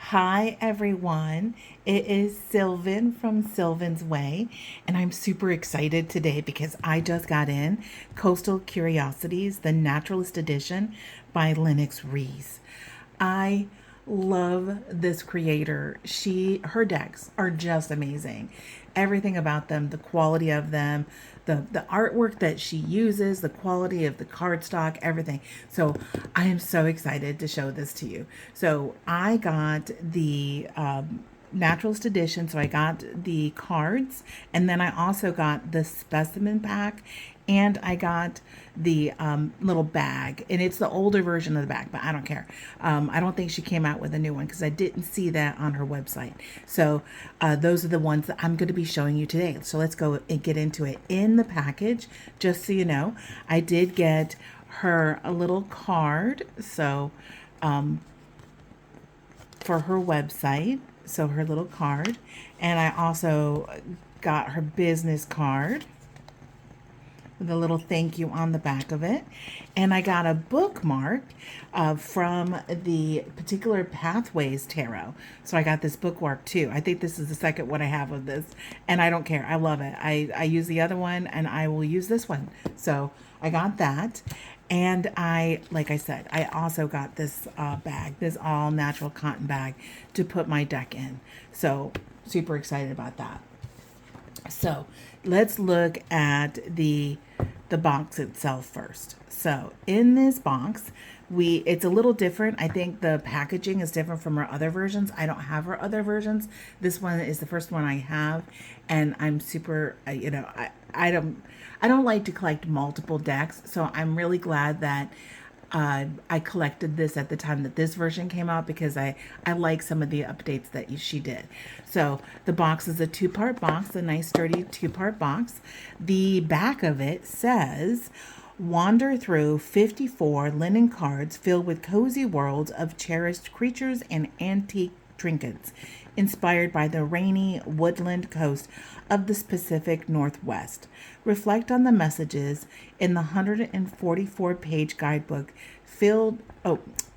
Hi everyone, it is Sylvan from Sylvan's Way, and I'm super excited today because I just got in Coastal Curiosities, the Naturalist Edition by Lennox Rees. I love this creator. Her decks are just amazing. Everything about them, the quality of them, the artwork that she uses, the quality of the cardstock, everything. So I am so excited to show this to you. So I got the naturalist edition, so I got the cards, and then I also got the specimen pack, and I got the little bag, and it's the older version of the bag, but I don't care. I don't think she came out with a new one because I didn't see that on her website. So those are the ones that I'm going to be showing you today. So let's go and get into it. In the package, just so you know, I did get her a little card. So for her website, so her little card, and I also got her business card with a little thank you on the back of it. And I got a bookmark from the particular Pathways Tarot. So I got this bookmark too. I think this is the second one I have of this, and I don't care. I love it. I use the other one, and I will use this one. So I got that. And like I said, I also got this bag, this all natural cotton bag to put my deck in. So super excited about that. So let's look at the box itself first. So in this box, it's a little different. I think the packaging is different from her other versions. I don't have her other versions. This one is the first one I have, and I'm super, I don't like to collect multiple decks, so I'm really glad that I collected this at the time that this version came out because I like some of the updates that she did. So the box is a two-part box, a nice sturdy two-part box. The back of it says, wander through 54 linen cards filled with cozy worlds of cherished creatures and antique trinkets, inspired by the rainy woodland coast of the Pacific Northwest. Reflect on the messages in the 144-page guidebook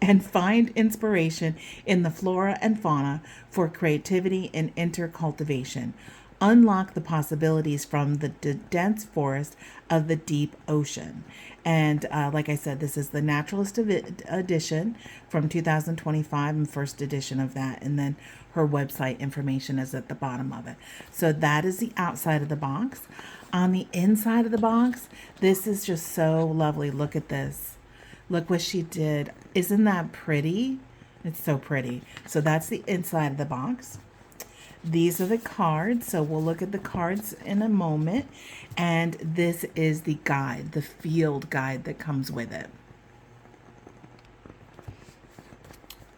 and find inspiration in the flora and fauna for creativity and intercultivation. Unlock the possibilities from the dense forest of the deep ocean. And like I said, this is the Naturalist edition from 2025 and first edition of that. And then her website information is at the bottom of it. So that is the outside of the box. On the inside of the box, this is just so lovely. Look at this. Look what she did. Isn't that pretty? It's so pretty. So that's the inside of the box. These are the cards, so we'll look at the cards in a moment. And this is the guide, the field guide that comes with it.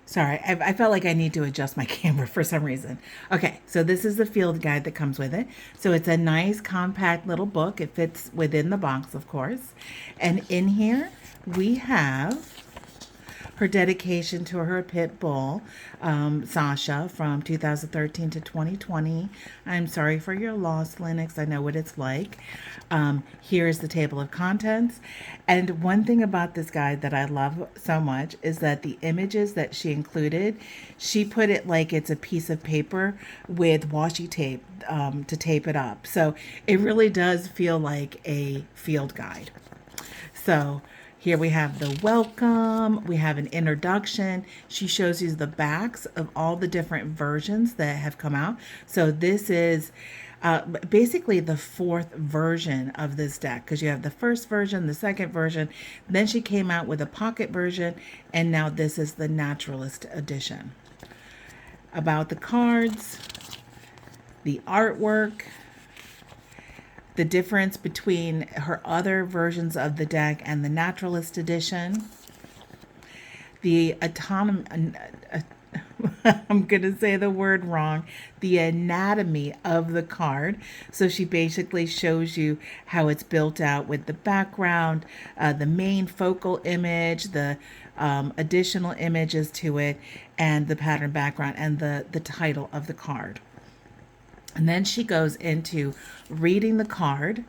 Sorry, I felt like I need to adjust my camera for some reason. Okay, so this is the field guide that comes with it. So it's a nice, compact little book. It fits within the box, of course. And in here, we have her dedication to her pit bull, Sasha, from 2013 to 2020. I'm sorry for your loss, Lennox. I know what it's like. Here's the table of contents. And one thing about this guide that I love so much is that the images that she included, she put it like it's a piece of paper with washi tape to tape it up. So it really does feel like a field guide. So here we have the welcome, we have an introduction. She shows you the backs of all the different versions that have come out. So this is basically the fourth version of this deck, because you have the first version, the second version, then she came out with a pocket version, and now this is the Naturalist edition. About the cards, the artwork, the difference between her other versions of the deck and the Naturalist edition, the I'm going to say the word wrong, the anatomy of the card. So she basically shows you how it's built out with the background, the main focal image, the additional images to it, and the pattern background, and the title of the card. And then she goes into reading the card,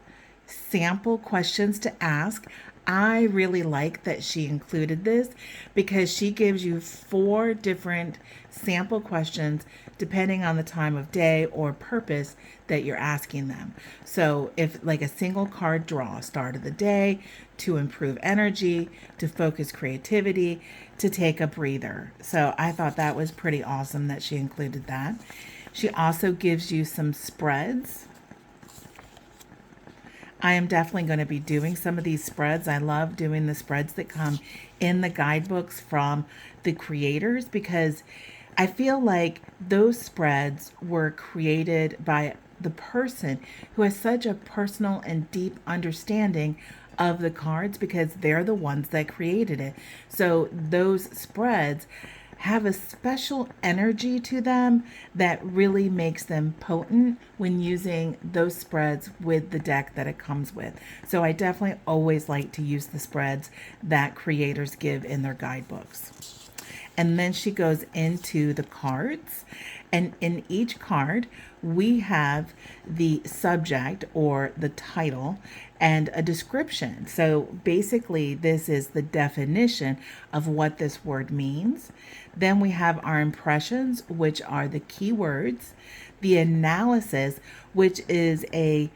sample questions to ask. I really like that she included this because she gives you 4 different sample questions depending on the time of day or purpose that you're asking them. So if like a single card draw, start of the day, to improve energy, to focus creativity, to take a breather. So I thought that was pretty awesome that she included that. She also gives you some spreads. I am definitely going to be doing some of these spreads. I love doing the spreads that come in the guidebooks from the creators because I feel like those spreads were created by the person who has such a personal and deep understanding of the cards because they're the ones that created it. So those spreads have a special energy to them that really makes them potent when using those spreads with the deck that it comes with. So I definitely always like to use the spreads that creators give in their guidebooks. And then she goes into the cards, and in each card we have the subject or the title and a description. So basically this is the definition of what this word means. Then we have our impressions, which are the keywords, the analysis, which is a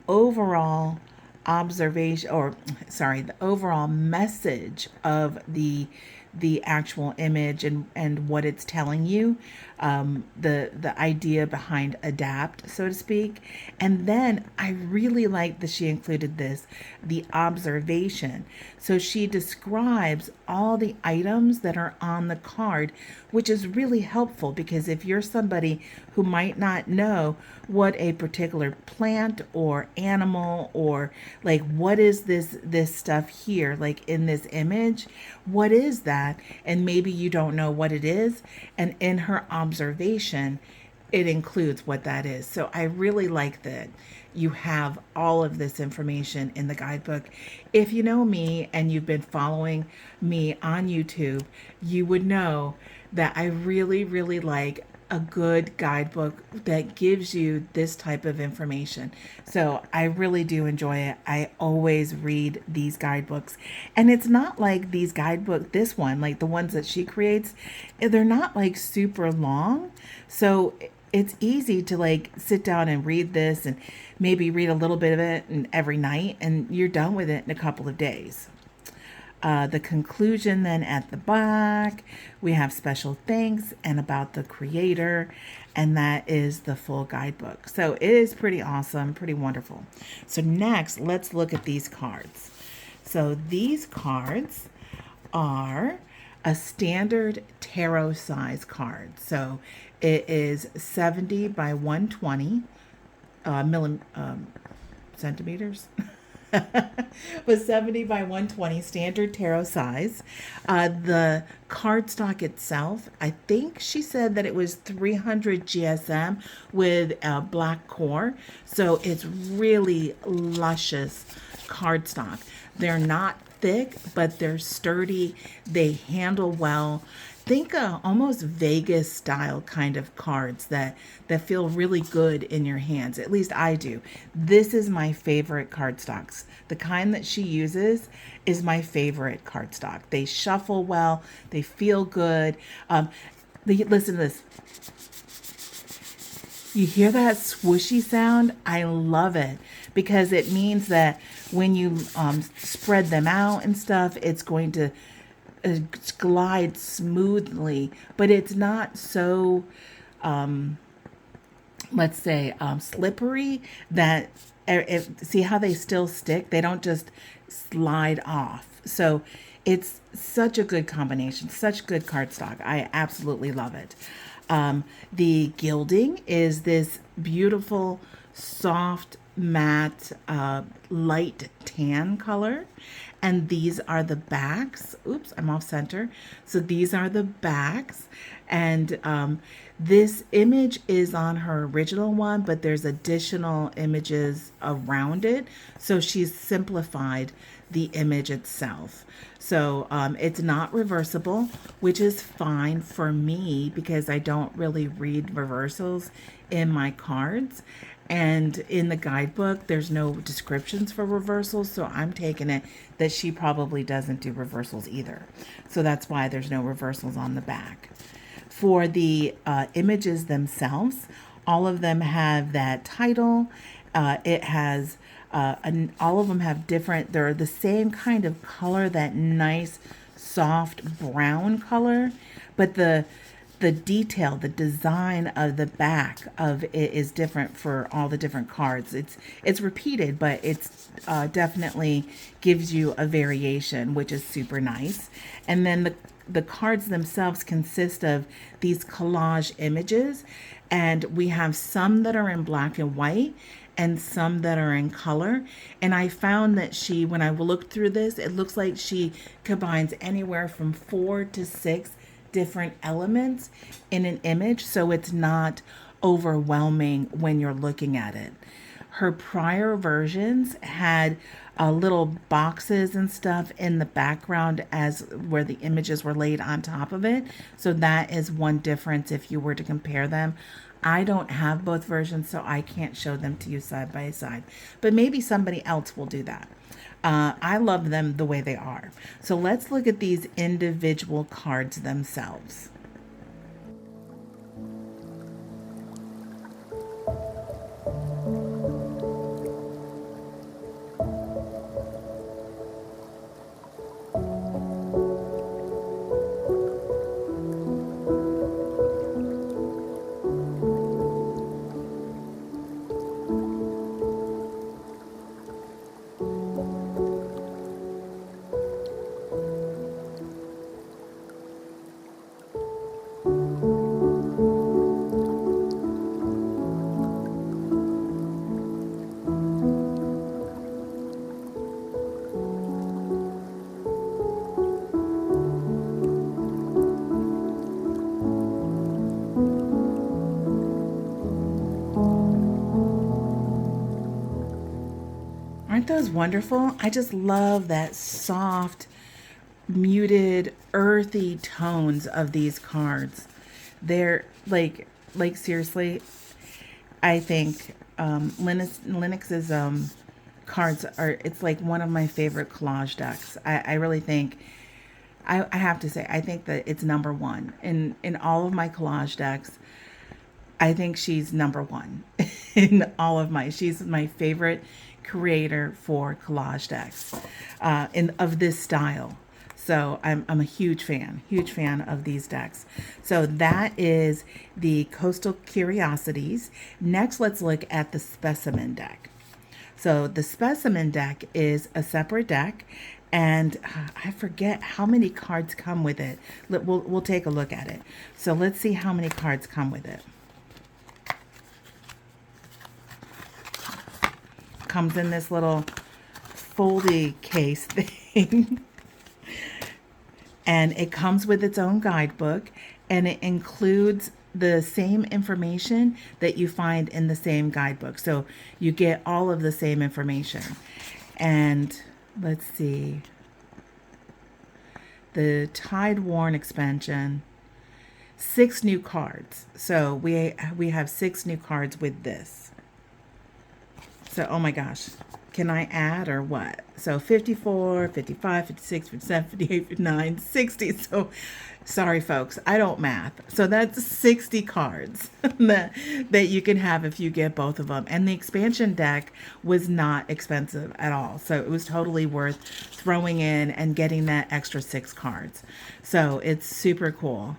overall observation, or sorry, the overall message of the actual image and what it's telling you, the idea behind adapt, so to speak. And then I really like that she included this, the observation. So she describes all the items that are on the card, which is really helpful because if you're somebody who might not know what a particular plant or animal or like what is this stuff here, like in this image, what is that? And maybe you don't know what it is, and in her observation it includes what that is. So I really like that you have all of this information in the guidebook. If you know me and you've been following me on YouTube, you would know that I really, really like a good guidebook that gives you this type of information. So I really do enjoy it. I always read these guidebooks, and it's not like these guidebook, this one, like the ones that she creates, they're not like super long. So it's easy to like sit down and read this and maybe read a little bit of it and every night, and you're done with it in a couple of days. The conclusion then at the back, we have special thanks and about the creator, and that is the full guidebook. So it is pretty awesome, pretty wonderful. So next, let's look at these cards. So these cards are a standard tarot size card. So it is 70 by 120 centimeters. Was 70 by 120 standard tarot size. The cardstock itself, I think she said that it was 300 GSM with a black core. So it's really luscious cardstock. They're not thick, but they're sturdy. They handle well. Think almost Vegas style kind of cards that feel really good in your hands. At least I do. This is my favorite cardstocks. The kind that she uses is my favorite cardstock. They shuffle well. They feel good. Listen to this. You hear that swooshy sound? I love it because it means that when you spread them out and stuff, it's going to glide smoothly, but it's not so let's say slippery that see how they still stick, they don't just slide off. So it's such a good combination, such good cardstock. I absolutely love it. The gilding is this beautiful soft matte light tan color, and these are the backs. Oops, I'm off center. So these are the backs, and this image is on her original one, but there's additional images around it, so she's simplified the image itself. So it's not reversible, which is fine for me because I don't really read reversals in my cards. And in the guidebook, there's no descriptions for reversals, so I'm taking it that she probably doesn't do reversals either. So that's why there's no reversals on the back. For the images themselves, all of them have that title. It has, all of them have different, they're the same kind of color, that nice soft brown color, but the detail, the design of the back of it is different for all the different cards. It's repeated, but it's definitely gives you a variation, which is super nice. And then the cards themselves consist of these collage images, and we have some that are in black and white and some that are in color. And I found that she, when I looked through this, it looks like she combines anywhere from 4 to 6 different elements in an image, so it's not overwhelming when you're looking at it. Her prior versions had little boxes and stuff in the background as where the images were laid on top of it, so that is one difference if you were to compare them. I don't have both versions, so I can't show them to you side by side, but maybe somebody else will do that. I love them the way they are. So let's look at these individual cards themselves. Aren't those wonderful? I just love that soft, muted, earthy tones of these cards. They're like seriously, I think Lennox's cards are, it's like one of my favorite collage decks. I really think, I have to say, I think that it's number one in all of my collage decks. I think she's number one in all of my, she's my favorite creator for collage decks of this style. So I'm a huge fan of these decks. So that is the Coastal Curiosities. Next, let's look at the Specimen deck. So the Specimen deck is a separate deck, and I forget how many cards come with it. We'll take a look at it. So let's see how many cards come with it. Comes in this little foldy case thing. And it comes with its own guidebook, and it includes the same information that you find in the same guidebook. So you get all of the same information. And let's see. The Tide Worn expansion, 6 new cards. So we have 6 new cards with this. So, oh my gosh, can I add or what? So 54, 55, 56, 57, 58, 59, 60. So sorry, folks, I don't math. So that's 60 cards that you can have if you get both of them. And the expansion deck was not expensive at all. So it was totally worth throwing in and getting that extra 6 cards. So it's super cool.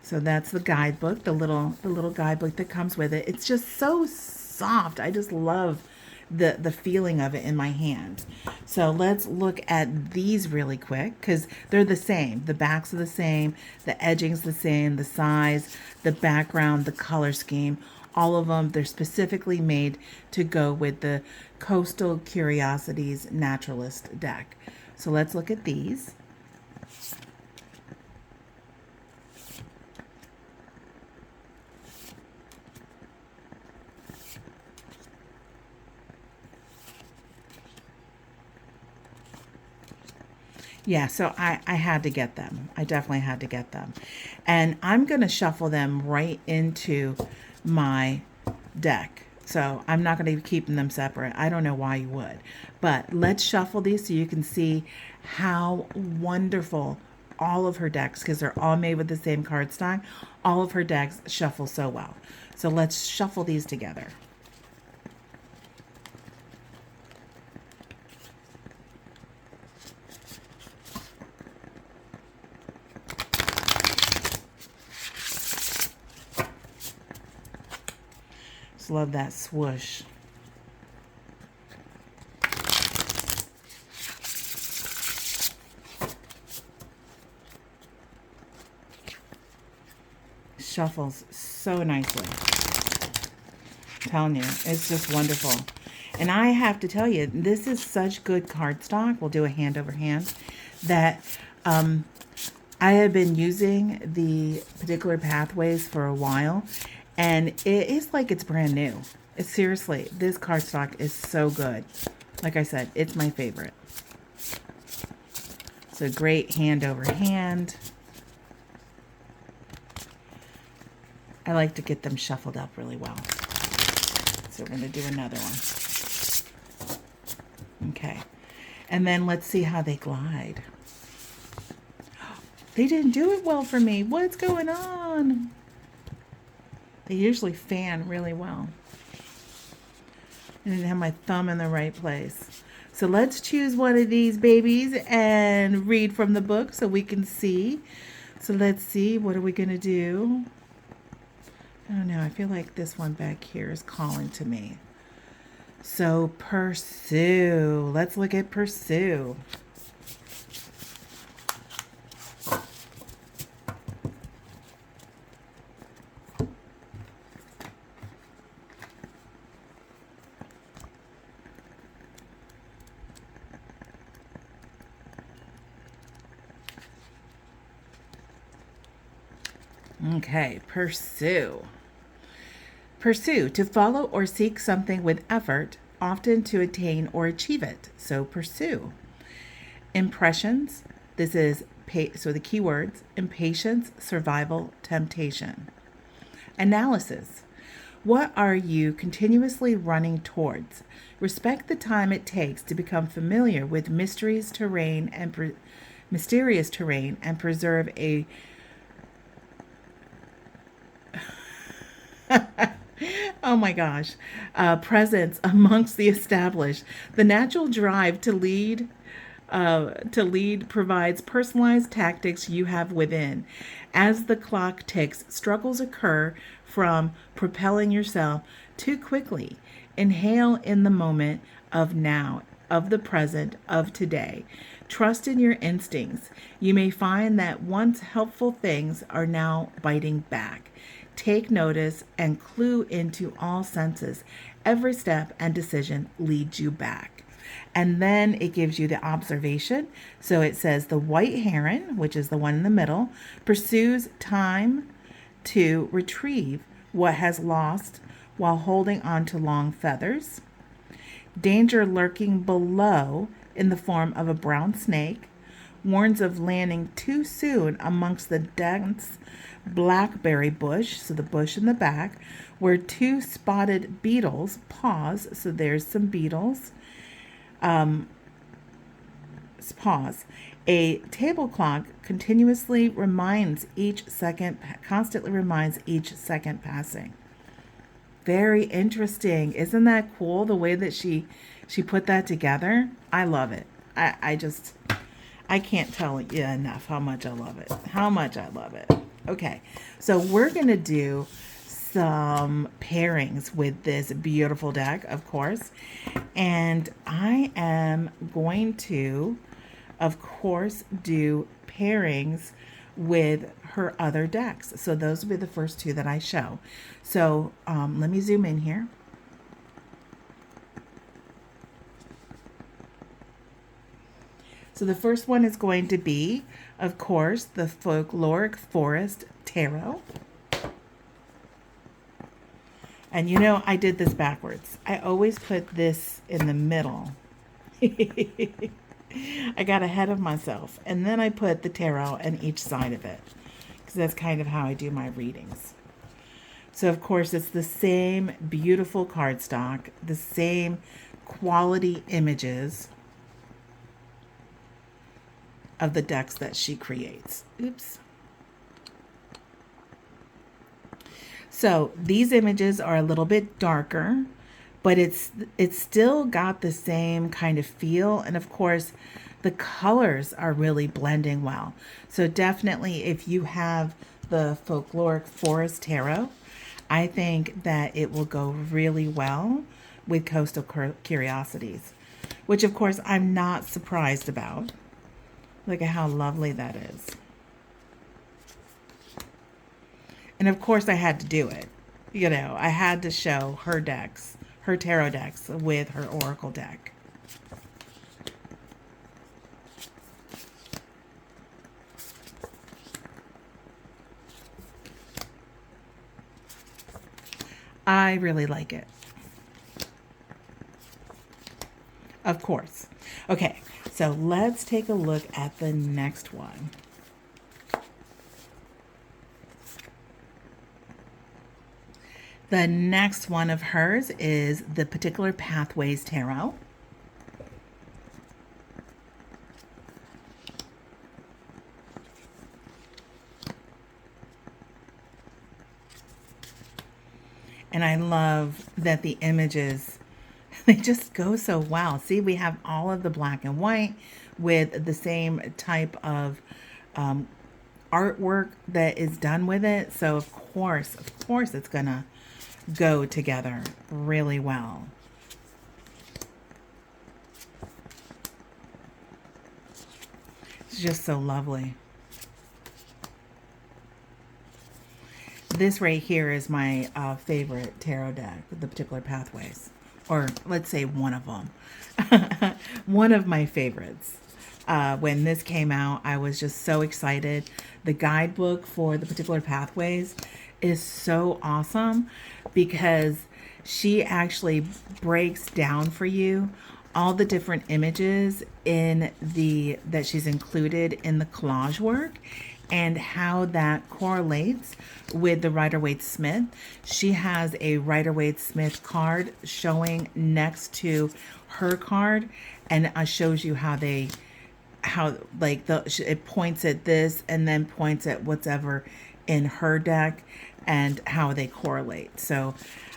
So that's the guidebook, the little guidebook that comes with it. It's just so soft. I just love the feeling of it in my hand. So let's look at these really quick because they're the same. The backs are the same, the edging's the same, the size, the background, the color scheme, all of them, they're specifically made to go with the Coastal Curiosities Naturalist deck. So let's look at these. Yeah, so I had to get them. I definitely had to get them. And I'm going to shuffle them right into my deck. So I'm not going to be keeping them separate. I don't know why you would. But let's shuffle these so you can see how wonderful all of her decks, because they're all made with the same cardstock, all of her decks shuffle so well. So let's shuffle these together. Just love that swoosh. Shuffles so nicely. I'm telling you, it's just wonderful. And I have to tell you, this is such good cardstock. We'll do a hand over hand. That I have been using the particular pathways for a while, and it is like it's brand new. Seriously, this cardstock is so good. Like I said, it's my favorite. So great hand over hand. I like to get them shuffled up really well. So we're going to do another one. Okay. And then let's see how they glide. They didn't do it well for me. What's going on? They usually fan really well. I didn't have my thumb in the right place. So let's choose one of these babies and read from the book so we can see. So let's see. What are we going to do? I don't know. I feel like this one back here is calling to me. So pursue. Let's look at pursue. Okay, pursue. Pursue, to follow or seek something with effort, often to attain or achieve it. So pursue. Impressions, this is, so the keywords, impatience, survival, temptation. Analysis, what are you continuously running towards? Respect the time it takes to become familiar with mysterious terrain and preserve a oh my gosh, presence amongst the established. The natural drive to lead provides personalized tactics you have within. As the clock ticks, struggles occur from propelling yourself too quickly. Inhale in the moment of now, of the present, of today. Trust in your instincts. You may find that once helpful things are now biting back. Take notice and clue into all senses. Every step and decision leads you back. And then it gives you the observation. So it says the white heron, which is the one in the middle, pursues time to retrieve what has lost while holding on to long feathers. Danger lurking below in the form of a brown snake warns of landing too soon amongst the dense blackberry bush, so the bush in the back, where two spotted beetles pause. So there's some beetles. Pause. A table clock constantly reminds each second passing. Very interesting. Isn't that cool, the way that she put that together? I love it. I can't tell you enough how much I love it. How much I love it. Okay, so we're going to do some pairings with this beautiful deck, of course. And I am going to, of course, do pairings with her other decks. So those will be the first two that I show. So let me zoom in here. So the first one is going to be, of course, the Folkloric Forest Tarot. And you know, I did this backwards. I always put this in the middle. I got ahead of myself. And then I put the tarot on each side of it, because that's kind of how I do my readings. So of course it's the same beautiful cardstock, the same quality images of the decks that she creates. Oops. So these images are a little bit darker, but it's still got the same kind of feel. And of course, the colors are really blending well. So definitely if you have the Folkloric Forest Tarot, I think that it will go really well with Coastal Curiosities, which of course I'm not surprised about. Look at how lovely that is. And of course I had to do it. You know, I had to show her decks, her tarot decks with her oracle deck. I really like it. Of course. Okay, so let's take a look at the next one. The next one of hers is the Particular Pathways Tarot. And I love that the images, they just go so well. See, we have all of the black and white with the same type of artwork that is done with it. So of course it's gonna go together really well. It's just so lovely. This right here is my favorite tarot deck, the Particular Pathways, or let's say one of them. One of my favorites. When this came out, I was just so excited. The guidebook for the Particular Pathways is so awesome because she actually breaks down for you all the different images in that she's included in the collage work and how that correlates with the Rider-Waite-Smith. She has a Rider-Waite-Smith card showing next to her card, and shows you how it points at this and then points at whatever in her deck and how they correlate. So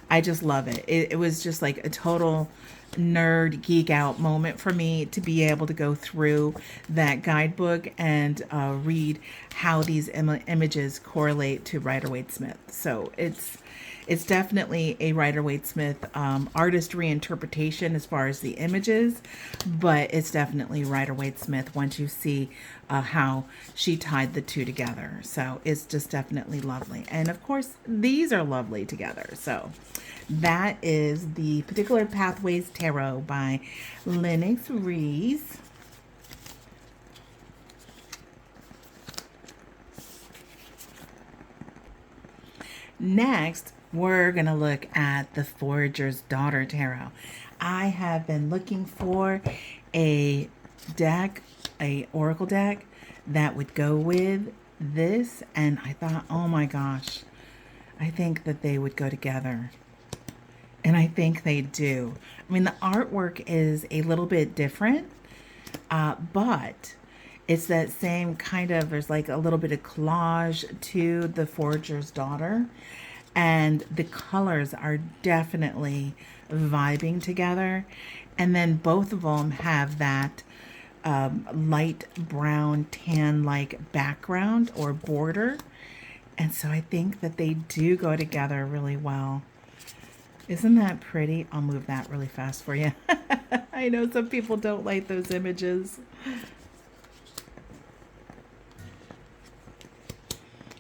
I just love it. It was just like a total nerd geek out moment for me to be able to go through that guidebook and read how these images correlate to Rider-Waite-Smith. So it's definitely a Rider-Waite-Smith artist reinterpretation as far as the images, but it's definitely Rider-Waite-Smith once you see how she tied the two together. So it's just definitely lovely. And of course, these are lovely together. So that is the Particular Pathways Tarot by Lennox Rees. Next, we're going to look at the Forager's Daughter Tarot. I have been looking for a deck, a oracle deck that would go with this, and I thought, oh my gosh, I think that they would go together. And I think they do. I mean, the artwork is a little bit different, but it's that same kind of, there's like a little bit of collage to the Forager's Daughter. And the colors are definitely vibing together. And then both of them have that light brown tan-like background or border. And so I think that they do go together really well. Isn't that pretty? I'll move that really fast for you. I know some people don't like those images.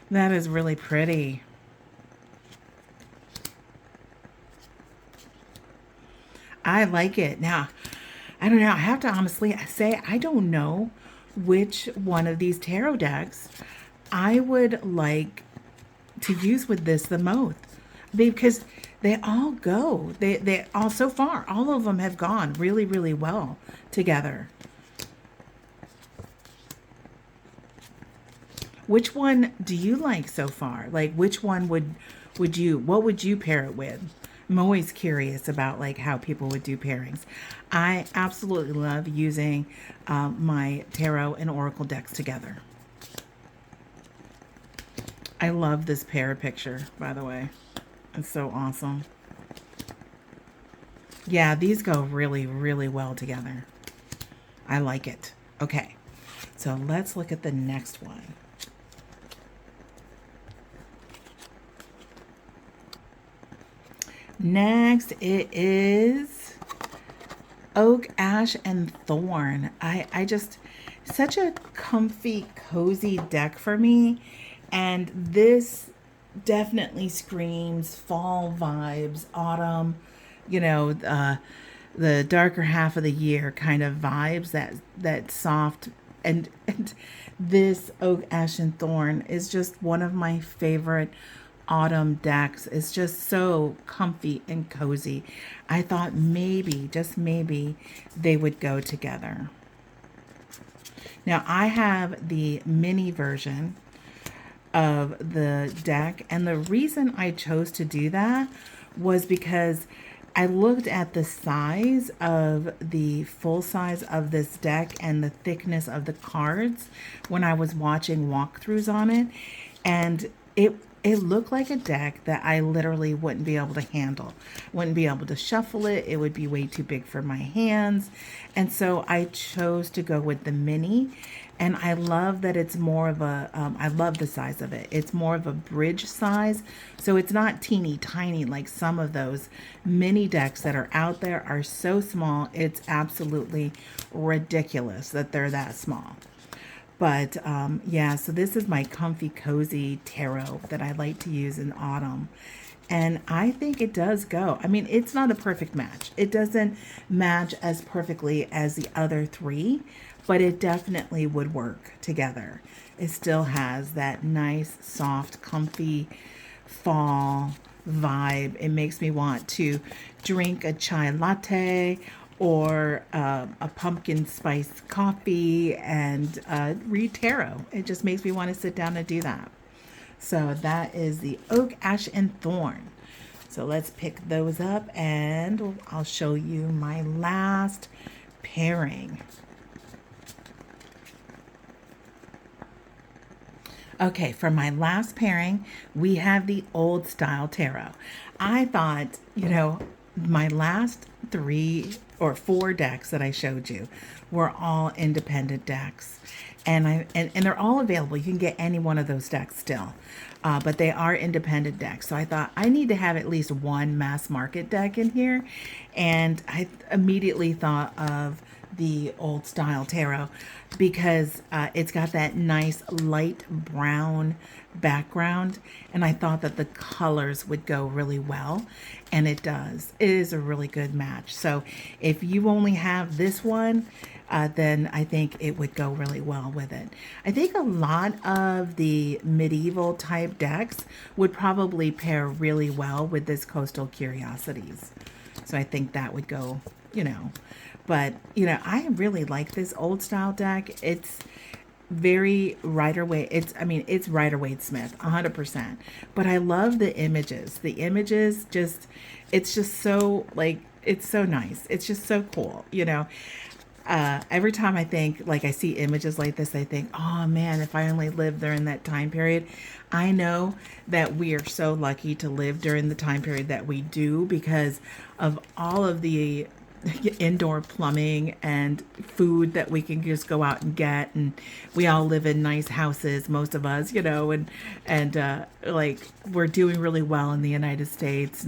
That is really pretty. I like it. Now, I don't know. I have to honestly say, I don't know which one of these tarot decks I would like to use with this the most. Because they all go. They all, so far, all of them have gone really, really well together. Which one do you like so far? Like, which one what would you pair it with? I'm always curious about like how people would do pairings. I absolutely love using my tarot and oracle decks together. I love this pair picture, by the way. It's so awesome. Yeah, these go really, really well together. I like it. Okay, so let's look at the next one. Next, it is Oak, Ash, and Thorn. I just, such a comfy, cozy deck for me. And this definitely screams fall vibes, autumn, you know, the darker half of the year kind of vibes, that soft. And this Oak, Ash, and Thorn is just one of my favorite autumn decks. It's just so comfy and cozy. I thought maybe, just maybe, they would go together. Now I have the mini version of the deck, and the reason I chose to do that was because I looked at the size of the full size of this deck and the thickness of the cards when I was watching walkthroughs on it, and it looked like a deck that I literally wouldn't be able to handle. Wouldn't be able to shuffle it. It would be way too big for my hands. And so I chose to go with the mini. And I love that it's more of a, I love the size of it. It's more of a bridge size. So it's not teeny tiny like some of those mini decks that are out there are so small. It's absolutely ridiculous that they're that small. But yeah, so this is my comfy, cozy tarot that I like to use in autumn. And I think it does go. I mean, it's not a perfect match. It doesn't match as perfectly as the other three, but it definitely would work together. It still has that nice, soft, comfy fall vibe. It makes me want to drink a chai latte or a pumpkin spice coffee and read tarot. It just makes me want to sit down and do that. So that is the Oak, Ash, and Thorn. So let's pick those up and I'll show you my last pairing. Okay, for my last pairing, we have the Old Style Tarot. I thought, my last 3 or 4 decks that I showed you were all independent decks. And they're all available. You can get any one of those decks still. But they are independent decks. So I thought I need to have at least one mass market deck in here. And I immediately thought of the Old Style Tarot because it's got that nice light brown background, and I thought that the colors would go really well, and it does. It is a really good match. So if you only have this one, then I think it would go really well with it. I think a lot of the medieval type decks would probably pair really well with this Coastal Curiosities. So I think that would go, But, I really like this old style deck. It's very Rider-Waite. It's Rider-Waite Smith, 100%. But I love the images. The images it's just so, it's so nice. It's just so cool, Every time I see images like this, I think, oh man, if I only lived during that time period. I know that we are so lucky to live during the time period that we do because of all of the indoor plumbing and food that we can just go out and get, and we all live in nice houses, most of us, and we're doing really well in the United States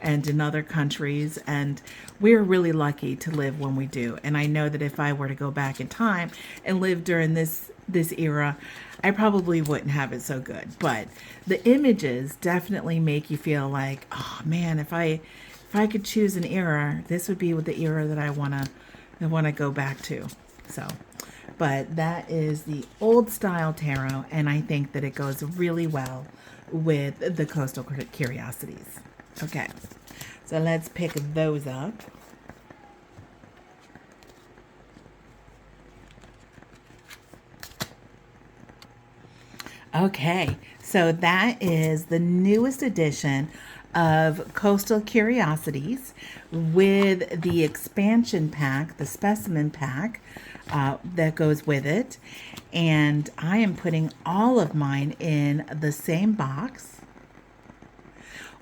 and in other countries, and we're really lucky to live when we do. And I know that if I were to go back in time and live during this era, I probably wouldn't have it so good. But the images definitely make you feel like, oh man, if I could choose an era, this would be the era that I wanna go back to. So, but that is the Old Style Tarot, and I think that it goes really well with the Coastal Curiosities. Okay, so let's pick those up. Okay, so that is the newest edition of Coastal Curiosities with the expansion pack, the Specimen Pack that goes with it. And I am putting all of mine in the same box.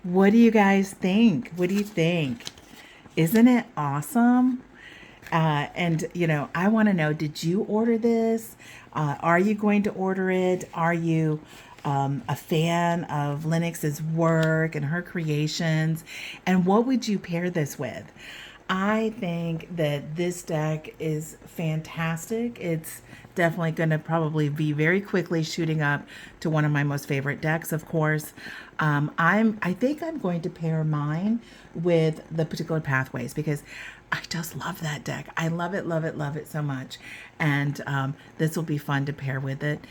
What do you guys think? What do you think? Isn't it awesome? And, you know, I want to know, did you order this? Are you going to order it? Are you a fan of Lennox's work and her creations? And what would you pair this with? I think that this deck is fantastic. It's definitely going to probably be very quickly shooting up to one of my most favorite decks, of course. I think I'm going to pair mine with the particular pathways because I just love that deck. I love it, love it, love it so much. And this will be fun to pair with it.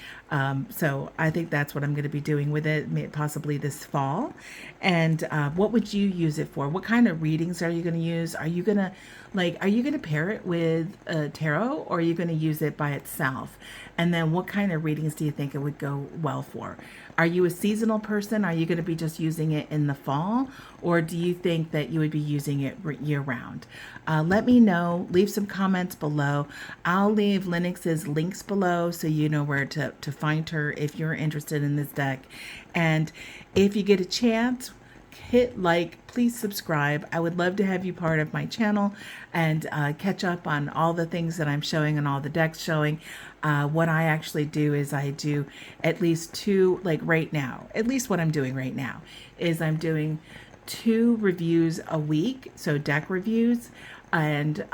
So I think that's what I'm going to be doing with it, possibly this fall. And what would you use it for? What kind of readings are you going to use? Are you going to pair it with tarot, or are you going to use it by itself? And then what kind of readings do you think it would go well for? Are you a seasonal person? Are you going to be just using it in the fall? Or do you think that you would be using it year round? Let me know. Leave some comments below. I'll leave Lennox's links below so you know where to find her if you're interested in this deck. And if you get a chance, hit like, please subscribe. I would love to have you part of my channel and catch up on all the things that I'm showing and all the decks showing. What I actually do is I do at least two, like right now, at least what I'm doing right now is I'm doing 2 reviews a week, so deck reviews. And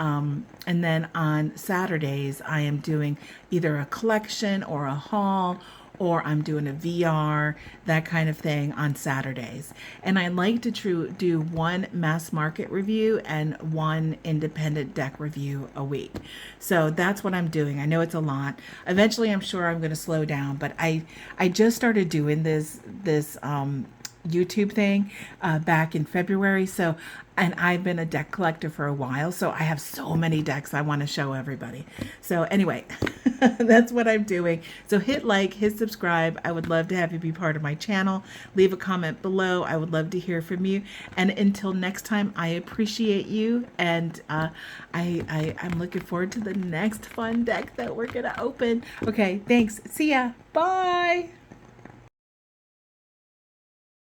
then on Saturdays I am doing either a collection or a haul, or I'm doing a VR, that kind of thing on Saturdays. And I like to do 1 mass market review and 1 independent deck review a week. So that's what I'm doing. I know it's a lot. Eventually I'm sure I'm going to slow down, but I just started doing this YouTube thing back in February. So, and I've been a deck collector for a while, so I have so many decks I want to show everybody. So anyway, that's what I'm doing. So hit like, hit subscribe. I would love to have you be part of my channel. Leave a comment below. I would love to hear from you. And until next time, I appreciate you. And I'm looking forward to the next fun deck that we're going to open. Okay, thanks. See ya. Bye.